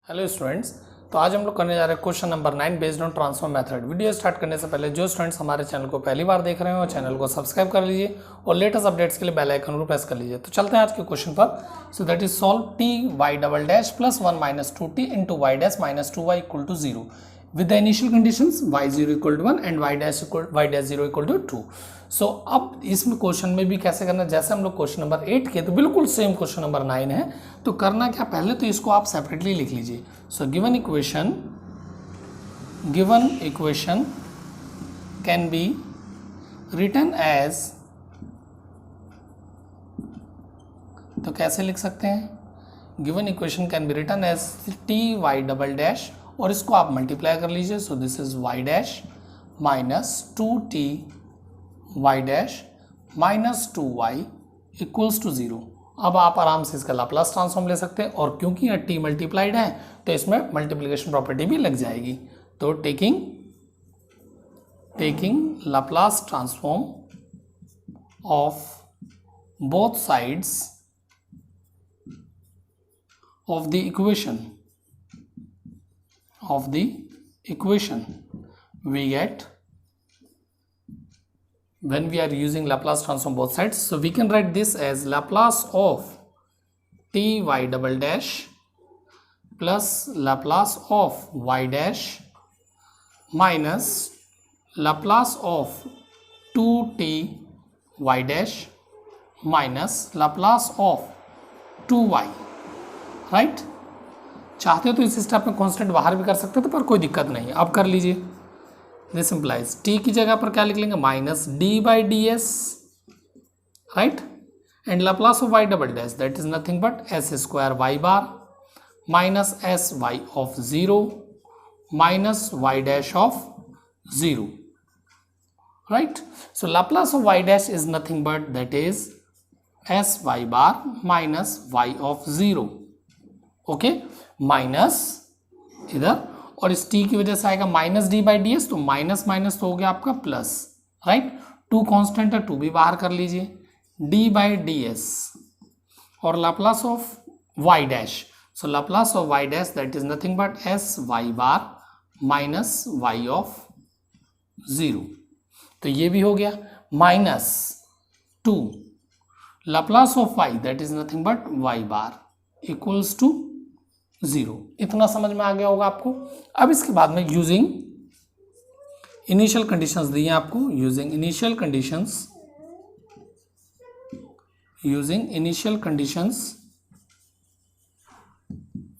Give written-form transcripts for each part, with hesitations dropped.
Hello students. तो आज हम लोग करने जा रहे हैं question number 9 based on transform method. Video start करने से पहले जो स्टूडेंट्स हमारे चैनल को पहली बार देख रहे हो चैनल को सब्सक्राइब कर लीजिए और लेटेस्ट अपडेट्स के लिए बेल आइकन को प्रेस कर लीजिए। तो चलते हैं आज के क्वेश्चन पर। So that is solve t y double dash plus 1 minus 2t into y dash minus 2y equal to 0 with the initial conditions y0 equal to 1 and y dash 0 equal to 2। सो अब इसमें question में भी कैसे करना है, जैसे हम लोग क्वेश्चन नंबर 8 के तो बिल्कुल सेम क्वेश्चन नंबर 9 है। तो करना क्या, पहले तो इसको आप सेपरेटली लिख लीजिए। So given equation can be written as, तो कैसे लिख सकते हैं, given equation can be written as t y double dash और इसको आप मल्टीप्लाई कर लीजिए। So this is y dash minus 2t y dash minus 2y equals to 0। अब आप आराम से इसका लाप्लास ट्रांसफॉर्म ले सकते हैं और क्योंकि यहाँ t मल्टीप्लाइड है तो इसमें मल्टीप्लिकेशन प्रॉपर्टी भी लग जाएगी। तो taking Laplace transform of both sides of the equation we get when we are using Laplace transform both sides. So we can write this as Laplace of t y double dash plus Laplace of y dash minus Laplace of 2t y dash minus Laplace of 2y, right. चाहते हो तो इस step में constant बाहर भी कर सकते थे पर कोई दिक्कत नहीं, अब कर लीजिए। दिस सिंप्लाइज टी की जगह पर क्या लिख लेंगे, minus d by d s, right, and Laplace of y double dash that is nothing but s square y bar minus s y of 0 minus y dash of 0, right. So Laplace of y dash is nothing but that is s y bar minus y of 0, okay, minus इधर और इस t की वजह से आएगा minus d by d s, तो minus minus तो हो गया आपका प्लस, राइट। 2 कांस्टेंट है, 2 भी बाहर कर लीजिए, d बाई डी एस और Laplace of y dash. So Laplace of y dash that is nothing but s y bar minus y of 0, तो ये भी हो गया, minus 2 Laplace of y that is nothing but y bar equals to 0। इतना समझ में आ गया होगा आपको। अब इसके बाद में यूजिंग इनिशियल कंडीशंस दिए आपको, using initial conditions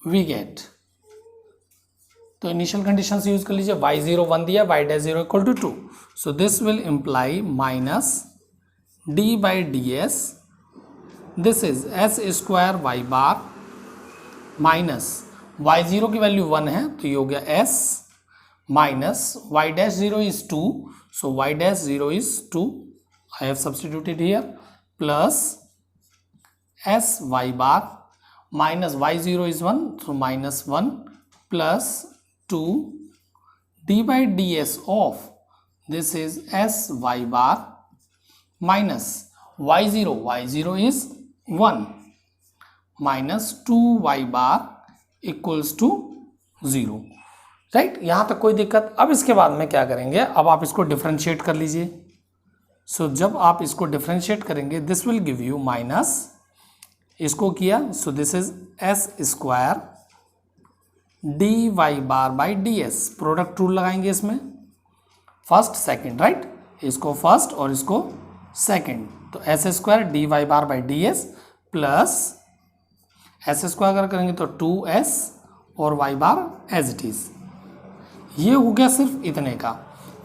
we get, तो इनिशियल कंडीशंस यूज कर लीजिए। y0 1 दिया, y dash 0 equal to 2, so this will imply minus d by d s, this is s square y bar minus y0 की value 1 है तो ये हो गया s minus y dash 0 is 2, so y dash 0 is 2, I have substituted here, plus s y bar minus y0 is 1, so minus 1 plus 2 d by d s of this is s y bar minus y0 is 1 minus 2y bar equals to 0, right. यहां तक कोई दिक्कत। अब इसके बाद में क्या करेंगे, अब आप इसको डिफरेंशिएट कर लीजिए। सो जब आप इसको डिफरेंशिएट करेंगे this will give you minus, इसको किया, so this is s square d y bar by d s, product rule लगाएंगे इसमें, फर्स्ट सेकेंड, राइट, इसको फर्स्ट और इसको सेकेंड, तो s square d y bar by d s plus s square अगर करेंगे तो 2s और y bar as it is, ये हो गया सिर्फ इतने का,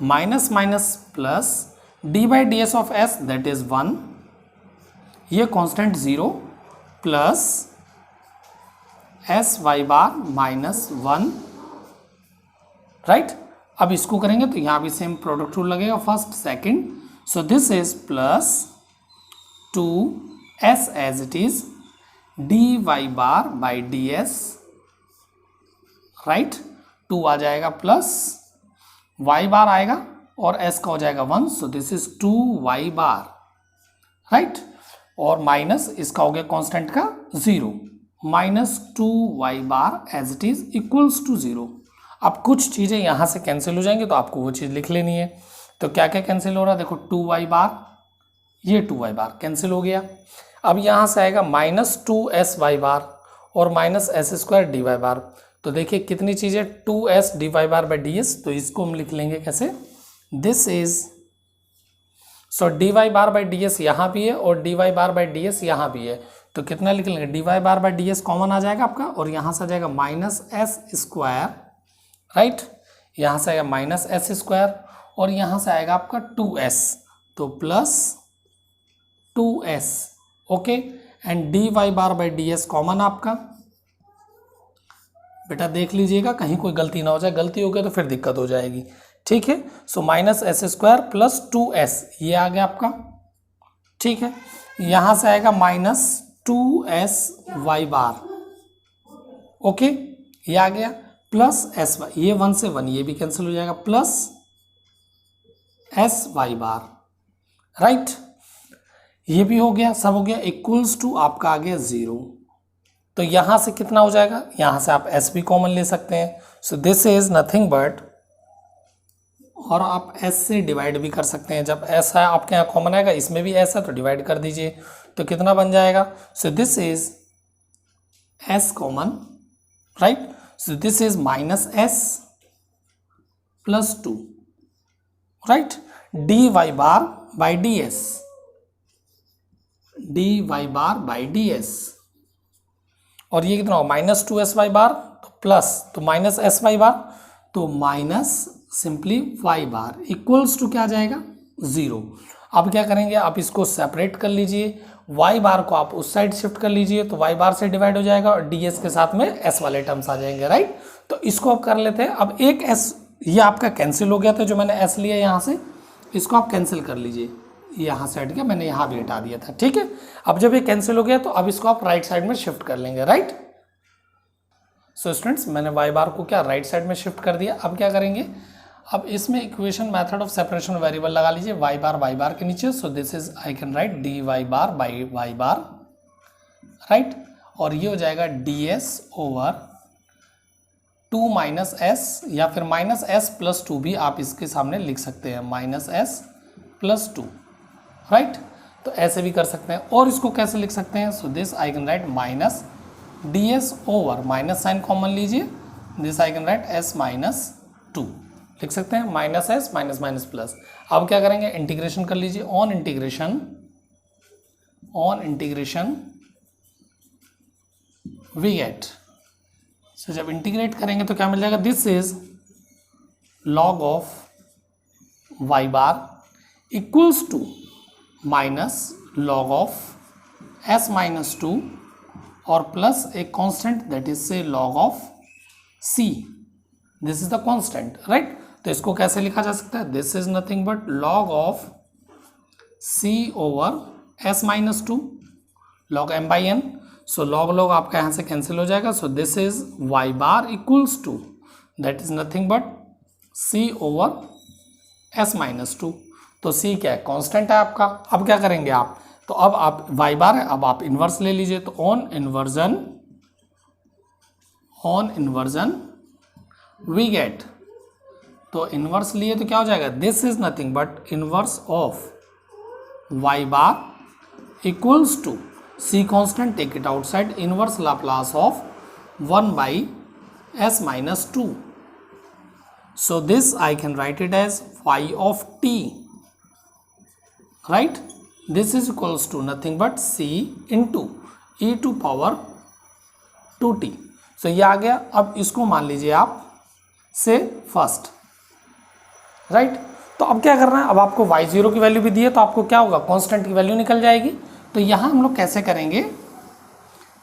minus minus plus d by d s of S that is 1, ये constant 0 plus s y bar minus 1, right. अब इसको करेंगे तो यहाँ भी सेम प्रोडक्ट रूल लगेगा, first second, so this is plus 2s as it is d y bar by d s, right, 2 आ जाएगा प्लस y बार आएगा और s का हो जाएगा 1, so this is 2y bar, right, और माइनस इसका हो गया कांस्टेंट का 0, -2y as it is equals to 0। अब कुछ चीज़ें यहाँ से कैंसिल हो जाएंगी तो आपको वो चीज़ लिख लेनी है। तो क्या क्या कैंसिल हो रहा है, देखो 2y, ये 2y कैंसिल हो गया। अब यहाँ से आएगा -2sy और -s² dy। तो देखिए कितनी चीज़ें, 2s dy/ds, तो इसको हम लिख लेंगे कैसे, दिस इज, सो dy/ds यहाँ भी है और dy/ds यहाँ भी है, तो कितना लिख लेंगे, dy/ds कॉमन आ जाएगा आपका और यहाँ से आ जाएगा -s², राइट, यहाँ से आएगा -s² और यहाँ से आएगा आपका 2s, तो plus 2s, okay, and dy/ds common आपका, बेटा देख लीजिएगा कहीं कोई गलती ना हो जाए, गलती हो गई तो फिर दिक्कत हो जाएगी, ठीक है। सो -s² प्लस 2s ये आ गया आपका, ठीक है। यहाँ से आएगा -2sy, ओके, ये आ गया, प्लस sy, ये 1 से 1 ये भी कैंसिल हो जाएगा, प्लस sy, राइट, ये भी हो गया, सब हो गया, इक्वल्स टू आपका आ गया 0। तो यहाँ से कितना हो जाएगा, यहाँ से आप s भी कॉमन ले सकते हैं, so this is nothing but, और आप s से डिवाइड भी कर सकते हैं, जब s है आपके यहाँ कॉमन आएगा, इसमें भी s है तो डिवाइड कर दीजिए, तो कितना बन जाएगा, so this is s common, right, so this is -s plus 2, right, dy/ds, dy/ds, और ये कितना होगा, -2sy तो प्लस, तो -sy तो minus simply y equals to क्या आ जाएगा, 0। अब क्या करेंगे, आप इसको सेपरेट कर लीजिए, y को आप उस साइड शिफ्ट कर लीजिए, तो y से डिवाइड हो जाएगा और ds के साथ में s वाले टर्म्स आ जाएंगे, राइट। तो इसको आप कर लेते हैं। अब एक s ये आपका कैंसिल हो गया था, जो मैंने s लिया यहाँ से, इसको आप कैंसिल कर लीजिए, यहाँ से हट गया, मैंने यहाँ भी हटा दिया था, ठीक है। अब जब ये कैंसिल हो गया तो अब इसको आप राइट साइड में शिफ्ट कर लेंगे, राइट। सो स्टूडेंट्स, मैंने y को क्या राइट साइड में शिफ्ट कर दिया। अब क्या करेंगे, अब इसमें equation method of separation variable लगा लीजिए y बार के नीचे, सो this is I can right dy/y, right, और ये हो जाएगा ds/2 -s, या फिर -s+2 भी आप इसके सामने लिख सकते हैं, -s+2, राइट, तो ऐसे भी कर सकते हैं। और इसको कैसे लिख सकते हैं, so this I can write -ds/, minus sine common लीजिए, this I can write s-2 लिख सकते हैं, -s माइनस प्लस। अब क्या करेंगे, इंटीग्रेशन कर लीजिए, on integration we get, so जब इंटीग्रेट करेंगे तो क्या मिल जाएगा, this is log of y equals to minus log of s-2 और प्लस एक constant that is say log of c, this is the constant, right. तो इसको कैसे लिखा जा सकता है, this is nothing but log of c/s-2 log m/n, सो log आपका यहाँ से कैंसिल हो जाएगा, so this is y equals to that is nothing but c/s-2, तो c क्या है, कांस्टेंट है आपका। अब क्या करेंगे आप, तो अब आप y है, अब आप इन्वर्स ले लीजिए, तो ऑन इन्वर्जन वी गेट, तो इन्वर्स लिए तो क्या हो जाएगा, this is nothing but inverse of y equals to c constant, take it outside, inverse Laplace of 1/s-2, so this I can write it as phi of t, right, this is equals to nothing but c into e to power 2t, so ये आ गया। अब इसको मान लीजिए आप से first, right, तो अब क्या करना है, अब आपको y0 की वैल्यू भी दी है, तो आपको क्या होगा, कांस्टेंट की वैल्यू निकल जाएगी। तो यहाँ हम लोग कैसे करेंगे,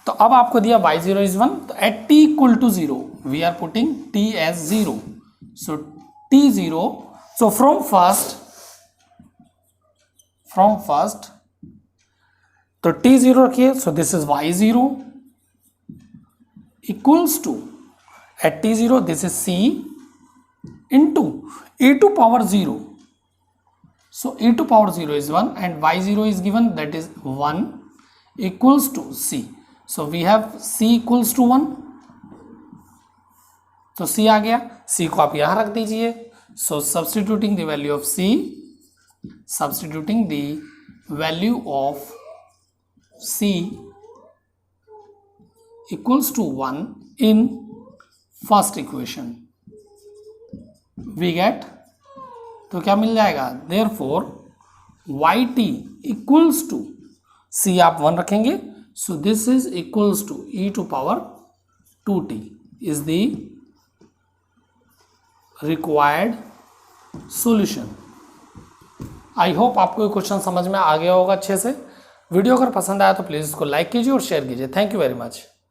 तो अब आपको दिया y0 is 1, तो at t equal to 0 we are putting t as 0, so t0, so from first तो t0 रखिए, so this is y0 equals to at t0 this is c into e to power 0, so e to power 0 is 1 and y0 is given, that is 1 equals to c, so we have c equals to 1, तो c आ गया, c को आप यहां रख दीजिए. So substituting the value of c, substituting the value of c equals to 1 in first equation, we get, तो क्या मिल जाएगा, therefore yt equals to c आप 1 रखेंगे, so this is equals to e to power 2t is the required solution. I hope आपको ये question समझ में आ गया होगा अच्छे से. वीडियो अगर पसंद आया तो प्लीज़ इसको लाइक कीजिए और शेयर कीजिए. Thank you very much.